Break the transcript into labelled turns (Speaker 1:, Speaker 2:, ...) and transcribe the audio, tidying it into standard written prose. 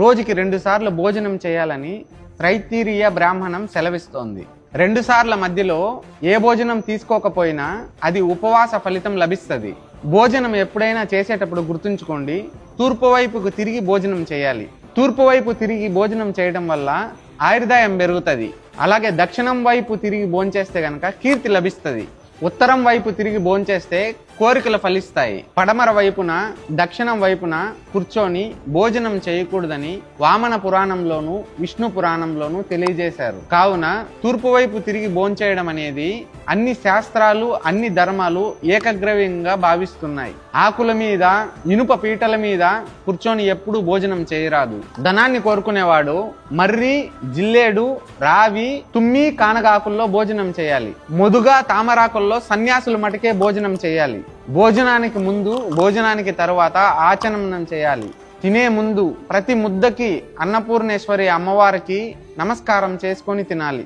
Speaker 1: రోజుకి 2 సార్లు భోజనం చేయాలని త్రైతీరీయ బ్రాహ్మణం సెలవిస్తోంది. 2 సార్ల మధ్యలో ఏ భోజనం తీసుకోకపోయినా అది ఉపవాస ఫలితం లభిస్తుంది. భోజనం ఎప్పుడైనా చేసేటప్పుడు గుర్తుంచుకోండి, తూర్పు వైపుకు తిరిగి భోజనం చేయాలి. తూర్పు వైపు తిరిగి భోజనం చేయడం వల్ల ఆయుర్దాయం పెరుగుతుంది. అలాగే దక్షిణం వైపు తిరిగి భోంచేస్తే గనక కీర్తి లభిస్తుంది. ఉత్తరం వైపు తిరిగి భోంచేస్తే కోరికలు ఫలిస్తాయి. పడమర వైపున దక్షిణం వైపున కూర్చొని భోజనం చేయకూడదని వామన పురాణంలోను విష్ణు పురాణంలోను తెలియజేశారు. కావున తూర్పు వైపు తిరిగి భోంచేయడం అనేది అన్ని శాస్త్రాలు అన్ని ధర్మాలు ఏకగ్రీవంగా భావిస్తున్నాయి. ఆకుల మీద ఇనుప పీటల మీద కూర్చొని ఎప్పుడు భోజనం చేయరాదు. ధనాన్ని కోరుకునేవాడు మర్రి, జిల్లేడు, రావి, తుమ్మి, కానగాకుల్లో భోజనం చేయాలి. మొదుగా తామరాకుల్లో సన్యాసులు మటుకే భోజనం చేయాలి. భోజనానికి ముందు భోజనానికి తరువాత ఆచమనం చేయాలి. తినే ముందు ప్రతి ముద్దకి అన్నపూర్ణేశ్వరి అమ్మవారికి నమస్కారం చేసుకొని తినాలి.